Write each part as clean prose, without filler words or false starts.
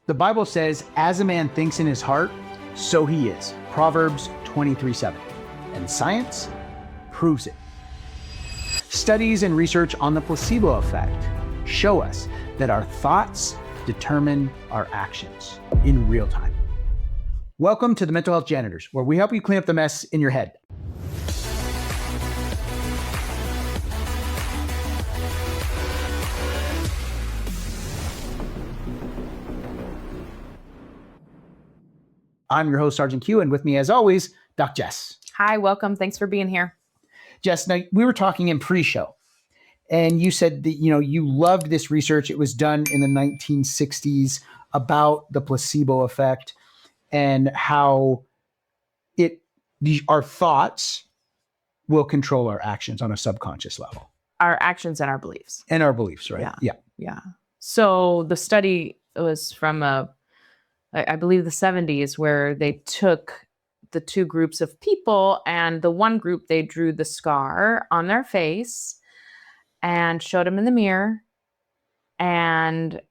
The Bible says, as a man thinks in his heart, so he is. Proverbs 23:7. And science proves it. Studies and research on the placebo effect show us that our thoughts determine our actions in real time. Welcome to the Mental Health Janitors, where we help you clean up the mess in your head. I'm your host, Sergeant Q, and with me, as always, Doc Jess. Hi, welcome. Thanks for being here. Jess, now we were talking in pre-show, and you said that you loved this research. It was done in the 1960s about the placebo effect and how our thoughts will control our actions on a subconscious level. Our actions and our beliefs. And our beliefs, right? Yeah. So the study was from I believe the 70s, where they took the two groups of people, and the one group, they drew the scar on their face and showed them in the mirror, and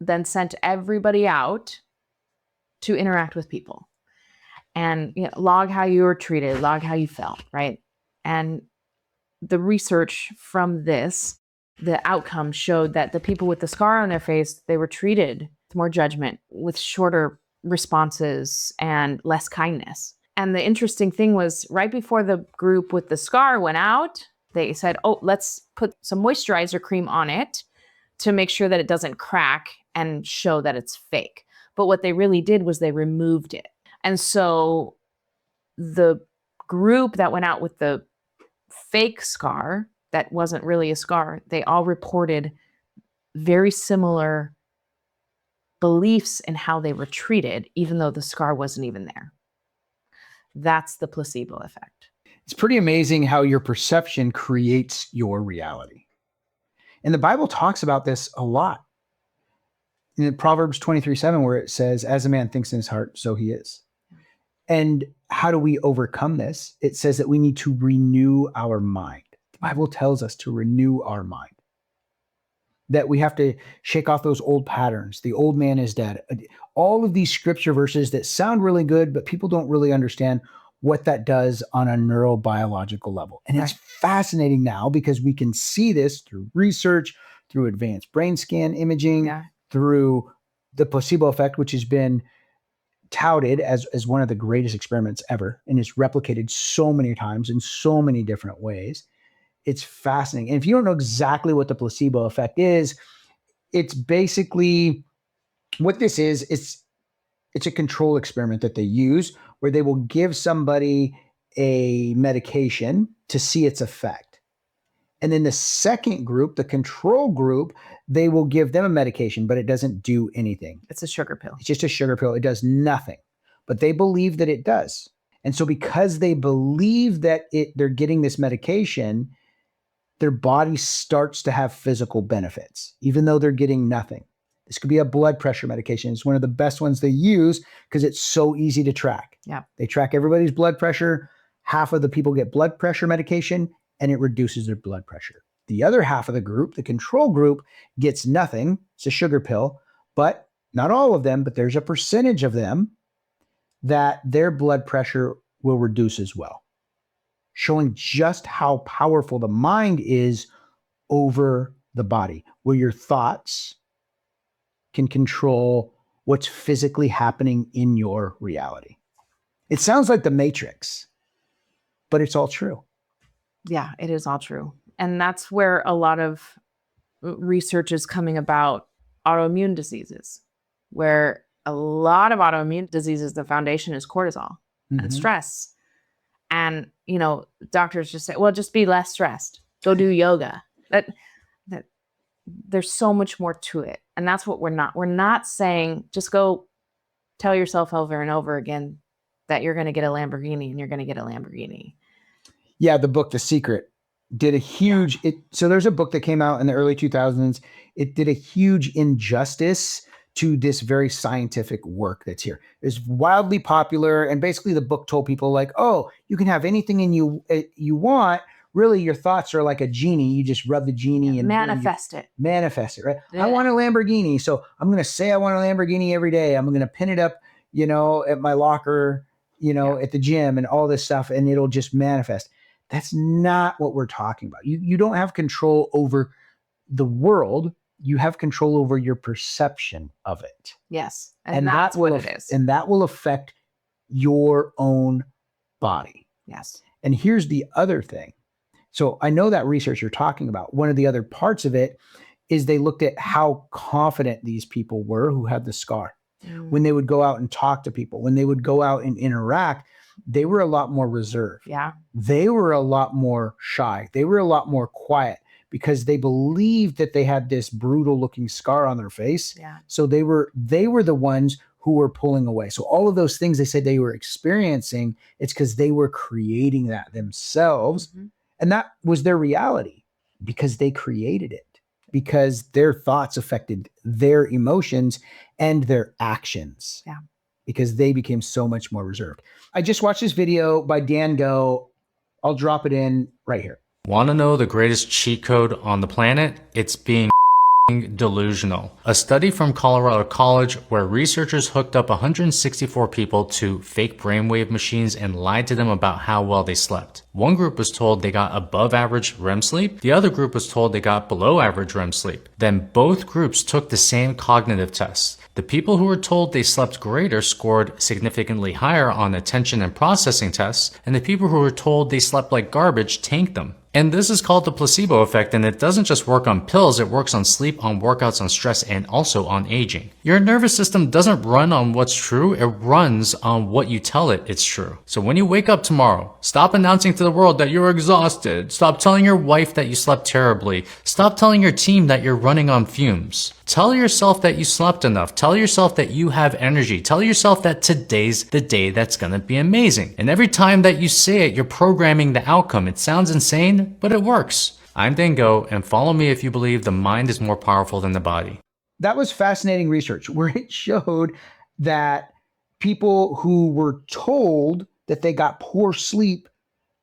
then sent everybody out to interact with people and log how you were treated, log how you felt, right? And the research from this, the outcome showed that the people with the scar on their face, they were treated with more judgment, with shorter responses and less kindness. And the interesting thing was, right before the group with the scar went out, they said, let's put some moisturizer cream on it to make sure that it doesn't crack and show that it's fake. But what they really did was they removed it. And so the group that went out with the fake scar, that wasn't really a scar, they all reported very similar beliefs in how they were treated, even though the scar wasn't even there. That's the placebo effect. It's pretty amazing how your perception creates your reality. And the Bible talks about this a lot. In Proverbs 23:7, where it says, as a man thinks in his heart, so he is. And how do we overcome this? It says that we need to renew our mind. The Bible tells us to renew our mind, that we have to shake off those old patterns. The old man is dead. All of these scripture verses that sound really good, but people don't really understand what that does on a neurobiological level. And It's fascinating now because we can see this through research, through advanced brain scan imaging, through the placebo effect, which has been touted as one of the greatest experiments ever, and is replicated so many times in so many different ways. It's fascinating. And if you don't know exactly what the placebo effect is, it's basically what this is. It's a control experiment that they use where they will give somebody a medication to see its effect. And then the second group, the control group, they will give them a medication, but it doesn't do anything. It's a sugar pill. It's just a sugar pill. It does nothing, but they believe that it does. And so because they believe that they're getting this medication, their body starts to have physical benefits, even though they're getting nothing. This could be a blood pressure medication. It's one of the best ones they use because it's so easy to track. Yeah. They track everybody's blood pressure. Half of the people get blood pressure medication, and it reduces their blood pressure. The other half of the group, the control group, gets nothing. It's a sugar pill, but not all of them, but there's a percentage of them that their blood pressure will reduce as well, showing just how powerful the mind is over the body, where your thoughts can control what's physically happening in your reality. It sounds like the Matrix, but it's all true. Yeah, it is all true. And that's where a lot of research is coming about autoimmune diseases, where a lot of autoimmune diseases, the foundation is cortisol and stress. And, doctors just say, well, just be less stressed. Go do yoga. That there's so much more to it. And that's what we're not saying, just go tell yourself over and over again that you're going to get a Lamborghini and you're going to get a Lamborghini. Yeah. The book, The Secret, did a huge, so there's a book that came out in the early 2000s. It did a huge injustice to this very scientific work that's here. It's wildly popular. And basically the book told people like, oh, you can have anything you want really your thoughts are like a genie. You just rub the genie and manifest it. Manifest it, right? Yeah. I want a Lamborghini. So I'm going to say I want a Lamborghini every day. I'm going to pin it up, at my locker, at the gym and all this stuff, and it'll just manifest. That's not what we're talking about. You don't have control over the world. You have control over your perception of it. Yes. And that's what it is. And that will affect your own body. Yes. And here's the other thing. So I know that research you're talking about, one of the other parts of it is they looked at how confident these people were who had the scar. When they would go out and talk to people, when they would go out and interact, they were a lot more reserved. Yeah. They were a lot more shy. They were a lot more quiet because they believed that they had this brutal looking scar on their face. Yeah. So they were the ones who were pulling away. So all of those things they said they were experiencing, it's because they were creating that themselves. Mm-hmm. And that was their reality because they created it, because their thoughts affected their emotions and their actions. Yeah. Because they became so much more reserved. I just watched this video by Dan Go. I'll drop it in right here. Want to know the greatest cheat code on the planet? It's being delusional. A study from Colorado College where researchers hooked up 164 people to fake brainwave machines and lied to them about how well they slept. One group was told they got above average REM sleep. The other group was told they got below average REM sleep. Then both groups took the same cognitive tests. The people who were told they slept greater scored significantly higher on attention and processing tests, and the people who were told they slept like garbage tanked them. And this is called the placebo effect, and it doesn't just work on pills, it works on sleep, on workouts, on stress, and also on aging. Your nervous system doesn't run on what's true, it runs on what you tell it it's true. So when you wake up tomorrow, stop announcing to the world that you're exhausted. Stop telling your wife that you slept terribly. Stop telling your team that you're running on fumes. Tell yourself that you slept enough. Tell yourself that you have energy. Tell yourself that today's the day that's gonna be amazing. And every time that you say it, you're programming the outcome. It sounds insane, but it works. I'm Dango, and follow me if you believe the mind is more powerful than the body. That was fascinating research where it showed that people who were told that they got poor sleep,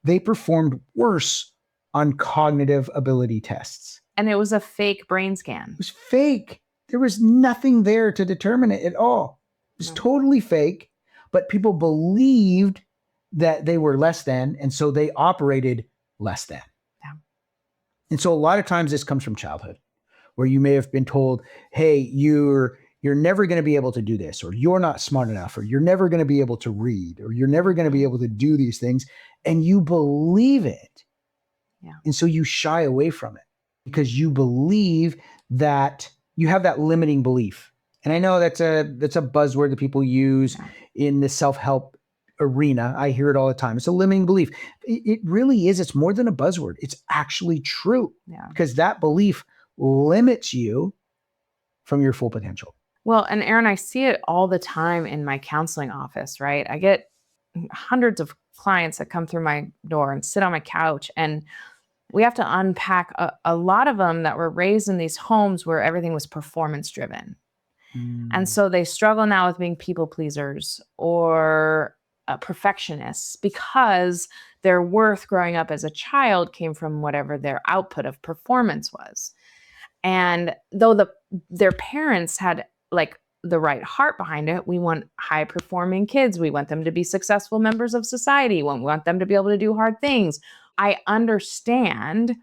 they performed worse on cognitive ability tests. And it was a fake brain scan. It was fake. There was nothing there to determine it at all. It was totally fake, but people believed that they were less than, and so they operated less than. Yeah. And so a lot of times this comes from childhood, where you may have been told, hey, you're never going to be able to do this, or you're not smart enough, or you're never going to be able to read, or you're never going to be able to do these things, and you believe it. Yeah. And so you shy away from it because you believe that you have that limiting belief. And I know that's a buzzword that people use in the self-help arena. I hear it all the time. It's a limiting belief. It really is. It's more than a buzzword. It's actually true because that belief limits you from your full potential. Well, and Aaron, I see it all the time in my counseling office, right? I get hundreds of clients that come through my door and sit on my couch, and we have to unpack a lot of them that were raised in these homes where everything was performance driven. And so they struggle now with being people pleasers or perfectionists because their worth growing up as a child came from whatever their output of performance was. And though their parents had like the right heart behind it, we want high performing kids. We want them to be successful members of society. We want them to be able to do hard things. I understand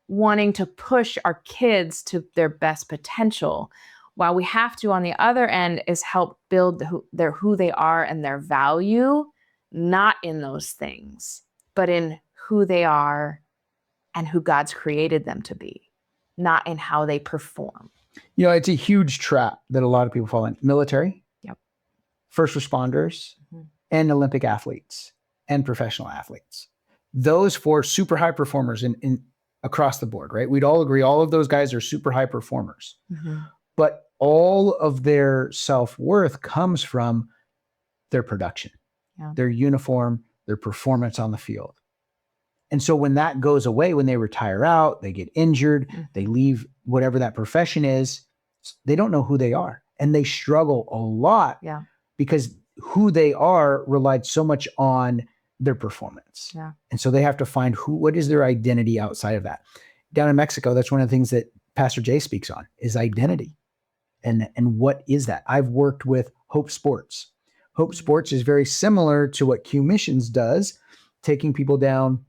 wanting to push our kids to their best potential. While we have to, on the other end, is help build who they are and their value, not in those things, but in who they are and who God's created them to be, not in how they perform. You know, it's a huge trap that a lot of people fall in. Military, first responders, and Olympic athletes and professional athletes. Those four super high performers in across the board, right? We'd all agree all of those guys are super high performers. But all of their self-worth comes from their production, their uniform, their performance on the field. And so when that goes away, when they retire out, they get injured, they leave whatever that profession is, they don't know who they are. And they struggle a lot because who they are relied so much on their performance. Yeah. And so they have to find what is their identity outside of that. Down in Mexico, that's one of the things that Pastor Jay speaks on is identity. And what is that? I've worked with Hope Sports. Hope Sports is very similar to what Q Missions does, taking people down,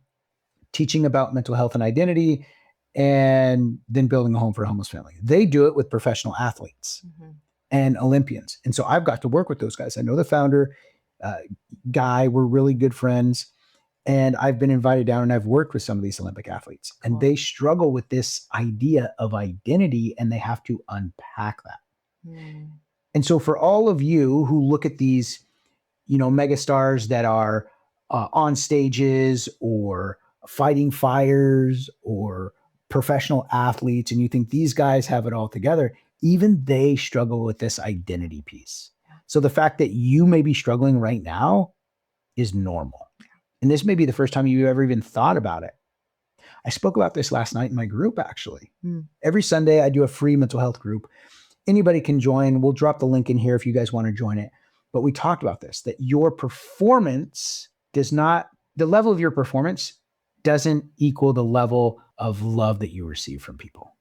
teaching about mental health and identity, and then building a home for a homeless family. They do it with professional athletes and Olympians. And so I've got to work with those guys. I know the founder, Guy, we're really good friends. And I've been invited down and I've worked with some of these Olympic athletes. And they struggle with this idea of identity and they have to unpack that. And so for all of you who look at these, megastars that are on stages or fighting fires or professional athletes, and you think these guys have it all together, even they struggle with this identity piece. So the fact that you may be struggling right now is normal. And this may be the first time you ever even thought about it. I spoke about this last night in my group, actually. Every Sunday, I do a free mental health group. Anybody can join. We'll drop the link in here if you guys want to join it. But we talked about this, that your performance the level of your performance doesn't equal the level of love that you receive from people.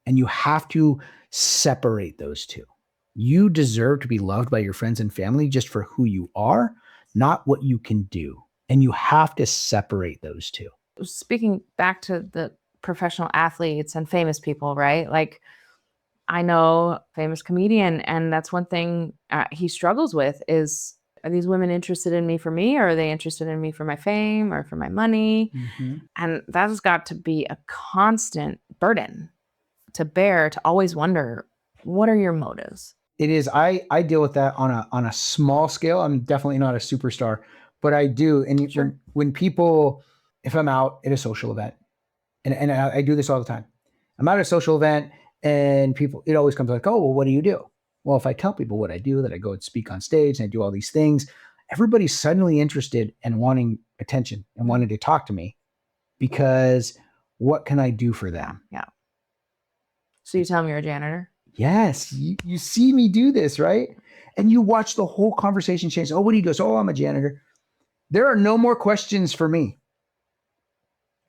And you have to separate those two. You deserve to be loved by your friends and family just for who you are, not what you can do. And you have to separate those two. Speaking back to the professional athletes and famous people, right? Like, I know a famous comedian, and that's one thing he struggles with is, are these women interested in me for me, or are they interested in me for my fame or for my money? And that has got to be a constant burden to bear, to always wonder, what are your motives? It is. I deal with that on a small scale. I'm definitely not a superstar, but I do. And when people, if I'm out at a social event, and I do this all the time, I'm out at a social event and people, it always comes like, oh, well, what do you do? Well, if I tell people what I do, that I go and speak on stage and I do all these things, everybody's suddenly interested and wanting attention and wanting to talk to me because what can I do for them? Yeah. So you tell them you're a janitor? Yes. You see me do this, right? And you watch the whole conversation change. Oh, what do you do? So, oh, I'm a janitor. There are no more questions for me.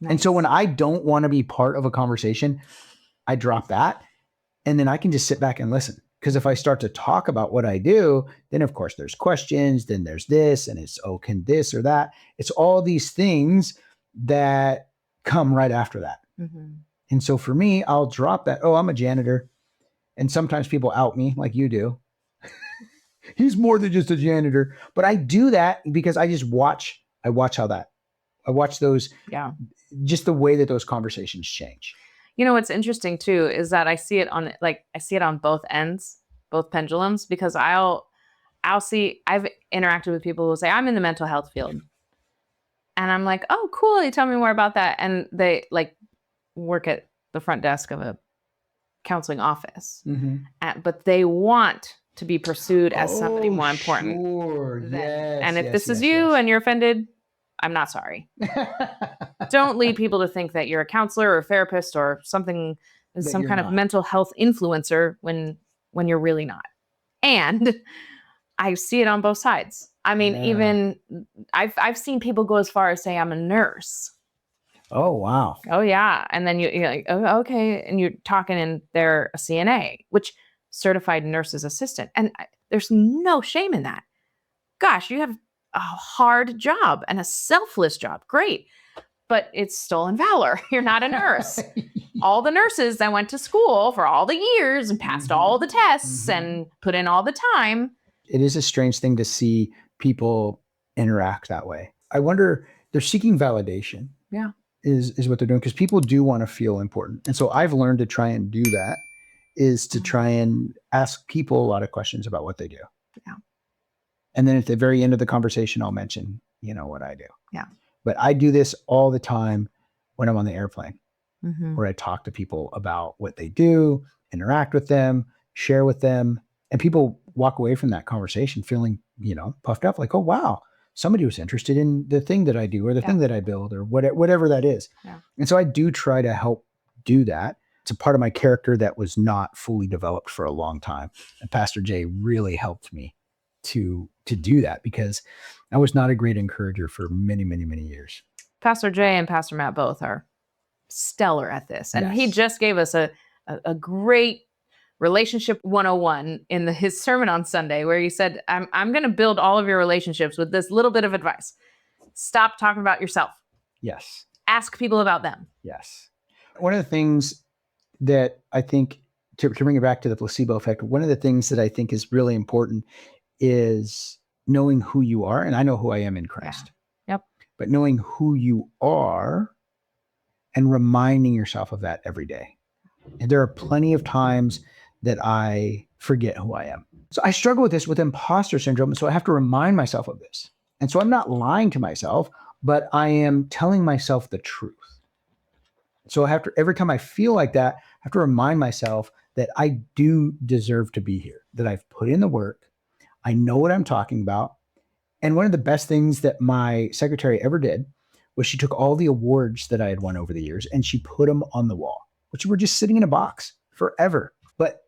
Nice. And so when I don't want to be part of a conversation, I drop that and then I can just sit back and listen. Because if I start to talk about what I do, then of course there's questions, then there's this, and it's, oh, can this or that? It's all these things that come right after that. And so for me, I'll drop that. Oh, I'm a janitor. And sometimes people out me like you do. He's more than just a janitor. But I do that because I just watch. I watch those, just the way that those conversations change. What's interesting too is that I see it on both ends, both pendulums, because I've interacted with people who say, I'm in the mental health field. And I'm like, oh, cool. You tell me more about that. And they work at the front desk of a counseling office, but they want to be pursued as somebody more important. Sure. Yes, and if this is you and you're offended, I'm not sorry. Don't lead people to think that you're a counselor or a therapist or something, some kind of mental health influencer when you're really not. And I see it on both sides. I mean, even I've seen people go as far as say I'm a nurse. Oh, wow. Oh, yeah. And then you're like, oh, okay. And you're talking and they're a CNA, which certified nurse's assistant. And there's no shame in that. Gosh, you have a hard job and a selfless job. Great. But it's stolen valor. You're not a nurse. All the nurses that went to school for all the years and passed all the tests and put in all the time. It is a strange thing to see people interact that way. I wonder, they're seeking validation. Yeah. Is what they're doing, because people do want to feel important. And so I've learned to try and do that, is to try and ask people a lot of questions about what they do. Yeah. And then at the very end of the conversation, I'll mention, what I do. Yeah. But I do this all the time when I'm on the airplane, where I talk to people about what they do, interact with them, share with them. And people walk away from that conversation feeling, puffed up, like, oh, wow, somebody was interested in the thing that I do or the thing that I build or whatever that is. Yeah. And so I do try to help do that. It's a part of my character that was not fully developed for a long time. And Pastor Jay really helped me to do that, because I was not a great encourager for many, many, many years. Pastor Jay and Pastor Matt both are stellar at this. And he Yes. just gave us a great relationship 101 in his sermon on Sunday, where he said, I'm going to build all of your relationships with this little bit of advice. Stop talking about yourself. Yes. Ask people about them. Yes. One of the things that I think, to bring it back to the placebo effect, one of the things that I think is really important is knowing who you are. And I know who I am in Christ. Yep. But knowing who you are and reminding yourself of that every day. And there are plenty of times that I forget who I am. So I struggle with this with imposter syndrome. So I have to remind myself of this. And so I'm not lying to myself, but I am telling myself the truth. So I have to, every time I feel like that, I have to remind myself that I do deserve to be here, that I've put in the work. I know what I'm talking about. And one of the best things that my secretary ever did was she took all the awards that I had won over the years and she put them on the wall, which were just sitting in a box forever. But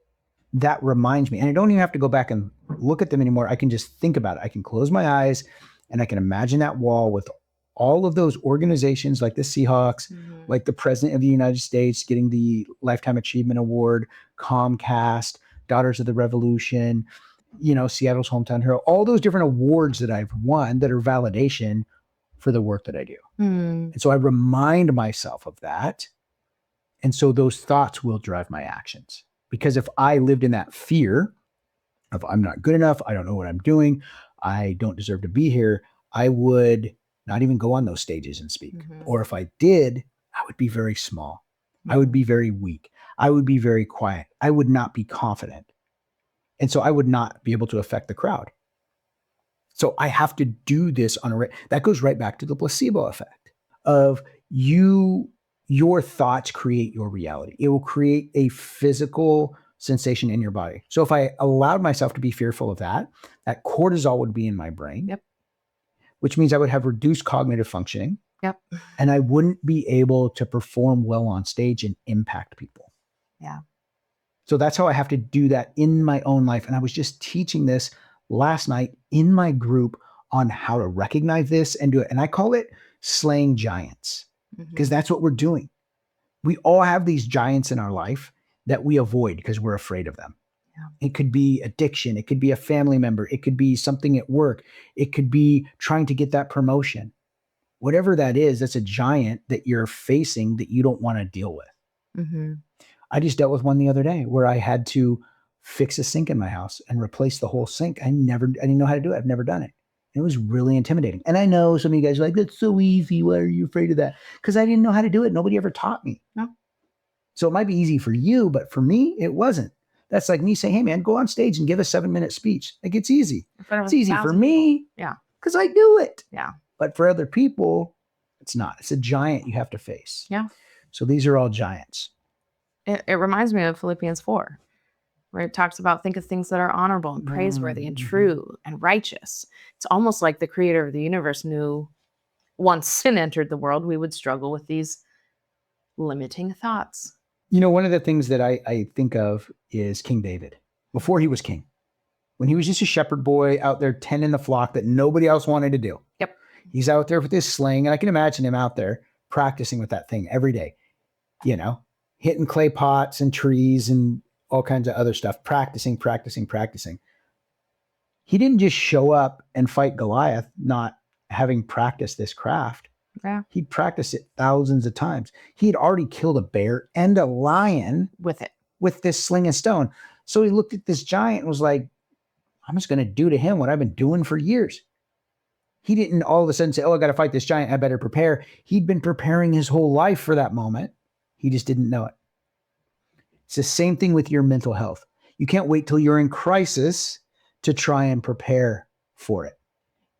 that reminds me, and I don't even have to go back and look at them anymore. I can just think about it. I can close my eyes and I can imagine that wall with all of those organizations like the Seahawks, like the President of the United States getting the Lifetime Achievement Award, Comcast, Daughters of the Revolution, Seattle's Hometown Hero, all those different awards that I've won that are validation for the work that I do. And so I remind myself of that. And so those thoughts will drive my actions. Because if I lived in that fear of I'm not good enough, I don't know what I'm doing, I don't deserve to be here, I would not even go on those stages and speak. Or if I did, I would be very small. I would be very weak. I would be very quiet. I would not be confident. And so I would not be able to affect the crowd. So I have to do this that goes right back to the placebo effect of your thoughts create your reality. It will create a physical sensation in your body. So if I allowed myself to be fearful of that cortisol would be in my brain. Yep. Which means I would have reduced cognitive functioning. Yep. And I wouldn't be able to perform well on stage and impact people. Yeah. So that's how I have to do that in my own life. And I was just teaching this last night in my group on how to recognize this and do it. And I call it slaying giants, because that's what we're doing. We all have these giants in our life that we avoid because we're afraid of them. It could be addiction. It could be a family member. It could be something at work. It could be trying to get that promotion. Whatever that is, that's a giant that you're facing that you don't want to deal with. I just dealt with one the other day where I had to fix a sink in my house and replace the whole sink. I didn't know how to do it. I've never done it. It was really intimidating. And I know some of you guys are like, that's so easy. Why are you afraid of that? Because I didn't know how to do it. Nobody ever taught me. No. So it might be easy for you, but for me, it wasn't. That's like me saying, hey, man, go on stage and give a 7-minute speech. Like, it's easy. It's easy for me. Yeah. Because I do it. Yeah. But for other people, it's not. It's a giant you have to face. Yeah. So these are all giants. It reminds me of Philippians 4, where it talks about think of things that are honorable and praiseworthy and true and righteous. It's almost like the creator of the universe knew once sin entered the world, we would struggle with these limiting thoughts. One of the things that I think of is King David before he was king, when he was just a shepherd boy out there tending the flock that nobody else wanted to do. Yep. He's out there with his sling, and I can imagine him out there practicing with that thing every day, hitting clay pots and trees and all kinds of other stuff, practicing. He didn't just show up and fight Goliath not having practiced this craft. Yeah. He practiced it thousands of times. He had already killed a bear and a lion With it. with this sling and stone. So he looked at this giant and was like, I'm just going to do to him what I've been doing for years. He didn't all of a sudden say, I got to fight this giant. I better prepare. He'd been preparing his whole life for that moment. He just didn't know it. It's the same thing with your mental health. You can't wait till you're in crisis to try and prepare for it.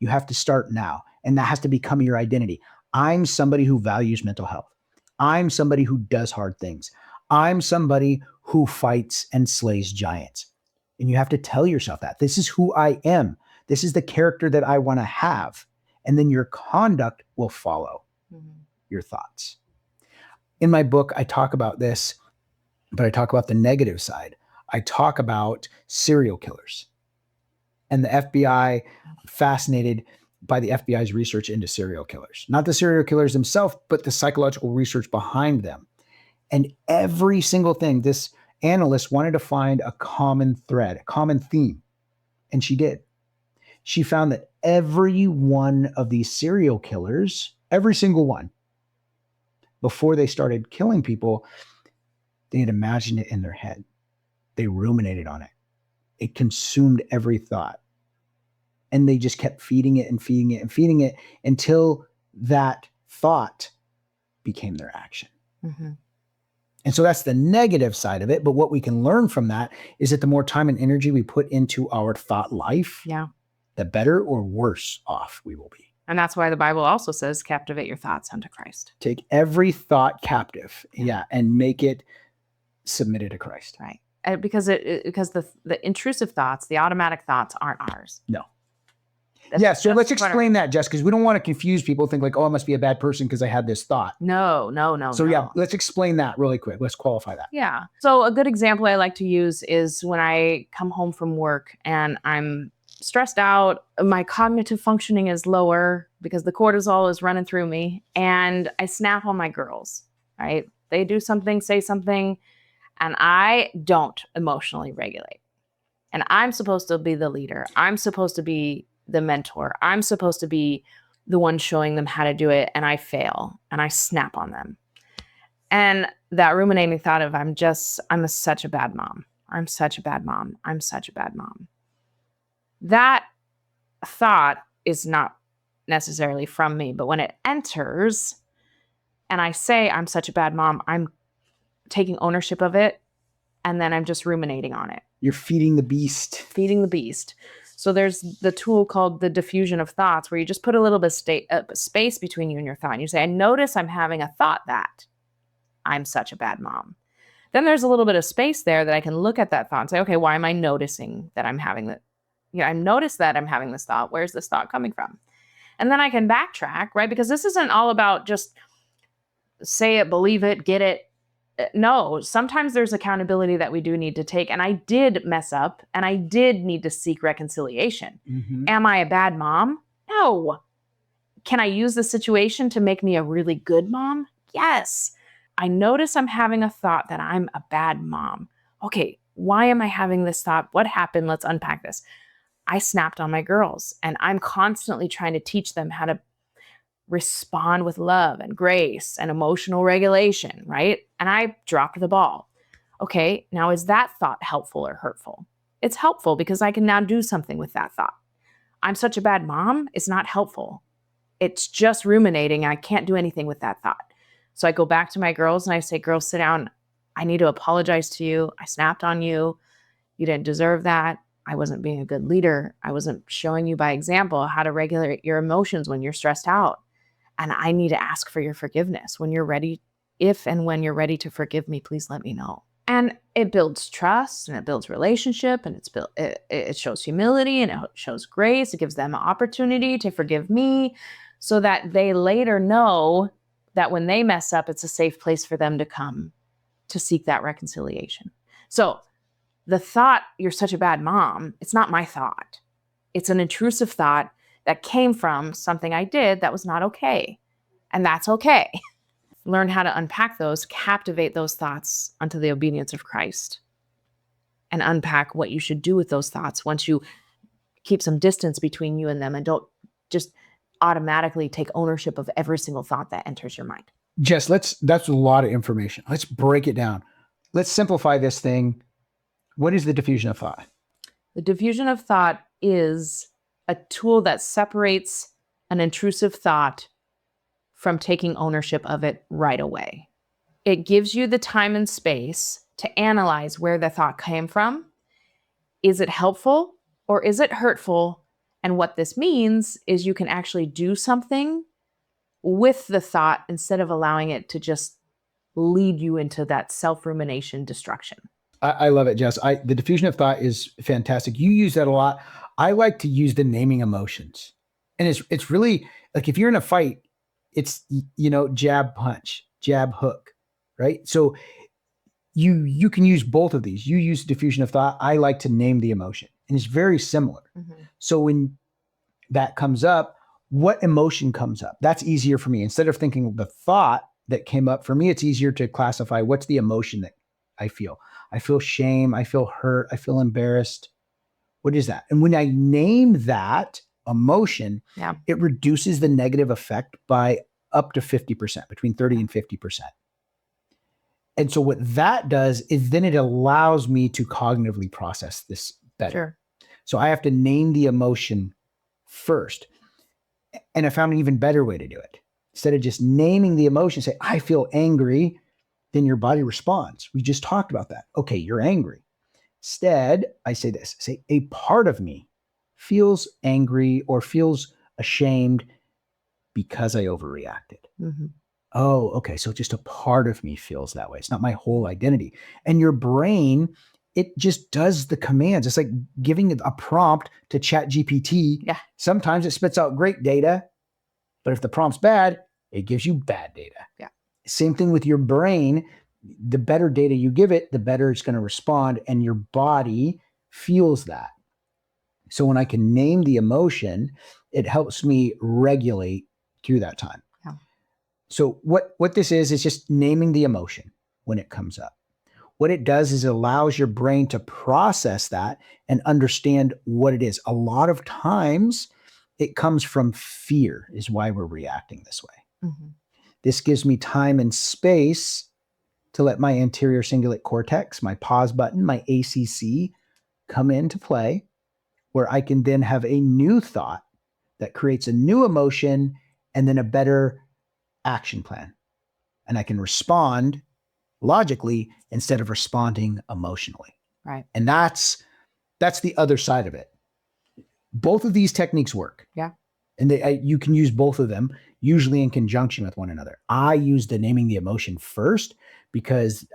You have to start now. And that has to become your identity. I'm somebody who values mental health. I'm somebody who does hard things. I'm somebody who fights and slays giants. And you have to tell yourself that. This is who I am. This is the character that I want to have. And then your conduct will follow your thoughts. In my book, I talk about this, but I talk about the negative side. I talk about serial killers. and the FBI fascinated by the FBI's research into serial killers. Not the serial killers themselves, but the psychological research behind them. And every single thing, this analyst wanted to find a common thread, a common theme. And she did. She found that every one of these serial killers, every single one, before they started killing people, they had imagined it in their head. They ruminated on it. It consumed every thought. And they just kept feeding it and feeding it and feeding it until that thought became their action. Mm-hmm. And so that's the negative side of it. But what we can learn from that is that the more time and energy we put into our thought life, the better or worse off we will be. And that's why the Bible also says, captivate your thoughts unto Christ. Take every thought captive, and make it submitted to Christ. Right. Because the intrusive thoughts, the automatic thoughts aren't ours. No. So let's explain that, Jess, because we don't want to confuse people, think like, oh, I must be a bad person because I had this thought. No. So let's explain that really quick. Let's qualify that. Yeah. So a good example I like to use is when I come home from work and I'm stressed out, my cognitive functioning is lower because the cortisol is running through me, and I snap on my girls, right? They do something, say something, and I don't emotionally regulate. And I'm supposed to be the leader. I'm supposed to be the mentor. I'm supposed to be the one showing them how to do it, and I fail and I snap on them. And that ruminating thought of such a bad mom. I'm such a bad mom. I'm such a bad mom. That thought is not necessarily from me, but when it enters and I say I'm such a bad mom, I'm taking ownership of it, and then I'm just ruminating on it. You're feeding the beast. Feeding the beast. So there's the tool called the diffusion of thoughts, where you just put a little bit of space between you and your thought. And you say, I notice I'm having a thought that I'm such a bad mom. Then there's a little bit of space there that I can look at that thought and say, okay, why am I noticing that I'm having that? I noticed that I'm having this thought. Where's this thought coming from? And then I can backtrack, right? Because this isn't all about just say it, believe it, get it. No, sometimes there's accountability that we do need to take. And I did mess up, and I did need to seek reconciliation. Mm-hmm. Am I a bad mom? No. Can I use the situation to make me a really good mom? Yes. I notice I'm having a thought that I'm a bad mom. Okay, why am I having this thought? What happened? Let's unpack this. I snapped on my girls, and I'm constantly trying to teach them how to respond with love and grace and emotional regulation, right? And I dropped the ball. Okay, now is that thought helpful or hurtful? It's helpful because I can now do something with that thought. I'm such a bad mom. It's not helpful. It's just ruminating. I can't do anything with that thought. So I go back to my girls and I say, girls, sit down. I need to apologize to you. I snapped on you. You didn't deserve that. I wasn't being a good leader. I wasn't showing you by example how to regulate your emotions when you're stressed out. And I need to ask for your forgiveness. When you're ready, if and when you're ready to forgive me, please let me know. And it builds trust, and it builds relationship, and it shows humility, and it shows grace. It gives them an opportunity to forgive me so that they later know that when they mess up, it's a safe place for them to come to seek that reconciliation. So the thought, you're such a bad mom, it's not my thought. It's an intrusive thought that came from something I did that was not okay. And that's okay. Learn how to unpack those, captivate those thoughts unto the obedience of Christ, and unpack what you should do with those thoughts once you keep some distance between you and them, and don't just automatically take ownership of every single thought that enters your mind. Jess, that's a lot of information. Let's break it down. Let's simplify this thing. What is the diffusion of thought? The diffusion of thought is a tool that separates an intrusive thought from taking ownership of it right away. It gives you the time and space to analyze where the thought came from. Is it helpful or is it hurtful? And what this means is you can actually do something with the thought instead of allowing it to just lead you into that self-rumination destruction. I love it, Jess. The diffusion of thought is fantastic. You use that a lot. I like to use the naming emotions. And it's really like, if you're in a fight, it's, jab, punch, jab, hook, right? So you can use both of these. You use diffusion of thought. I like to name the emotion. And it's very similar. Mhm. So when that comes up, what emotion comes up? That's easier for me. Instead of thinking of the thought that came up, for me, it's easier to classify what's the emotion that I feel. I feel shame. I feel hurt. I feel embarrassed. What is that? And when I name that emotion, Yeah. it reduces the negative effect by up to 50%, between 30 and 50%. And so what that does is then it allows me to cognitively process this better. Sure. So I have to name the emotion first. And I found an even better way to do it. Instead of just naming the emotion, say, I feel angry, then your body responds. We just talked about that. Okay, you're angry. Instead, I say this, say, a part of me feels angry or feels ashamed because I overreacted. Mhm. Oh, okay. So just a part of me feels that way. It's not my whole identity. And your brain, it just does the commands. It's like giving it a prompt to ChatGPT. Yeah. Sometimes it spits out great data, but if the prompt's bad, it gives you bad data. Yeah. Same thing with your brain. The better data you give it, the better it's going to respond, and your body feels that. So when I can name the emotion, it helps me regulate through that time. Yeah. So what this is just naming the emotion when it comes up. What it does is it allows your brain to process that and understand what it is. A lot of times it comes from fear is why we're reacting this way. Mhm. This gives me time and space to let my anterior cingulate cortex, my pause button, my ACC come into play, where I can then have a new thought that creates a new emotion and then a better action plan. And I can respond logically instead of responding emotionally. Right. And that's the other side of it. Both of these techniques work. Yeah. And you can use both of them, usually in conjunction with one another. I use the naming the emotion first because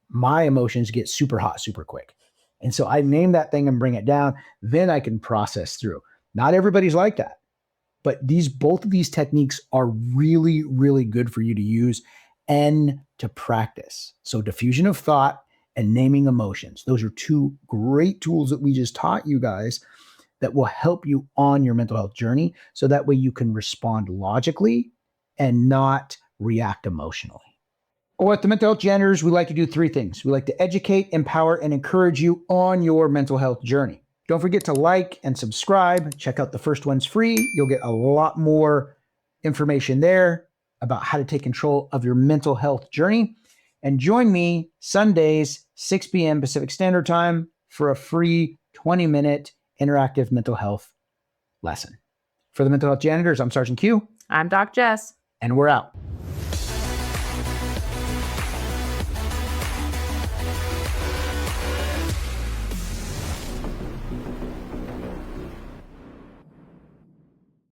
my emotions get super hot super quick. And so I name that thing and bring it down. Then I can process through. Not everybody's like that. But both of these techniques are really, really good for you to use and to practice. So diffusion of thought and naming emotions. Those are two great tools that we just taught you guys that will help you on your mental health journey. So that way you can respond logically and not react emotionally. Or at the Mental Health Janitors, we like to do three things. We like to educate, empower, and encourage you on your mental health journey. Don't forget to like and subscribe. Check out the first one's free. You'll get a lot more information there about how to take control of your mental health journey. And join me Sundays, 6 p.m. Pacific Standard Time for a free 20-minute interactive mental health lesson. For the Mental Health Janitors, I'm Sergeant Q. I'm Doc Jess. And we're out.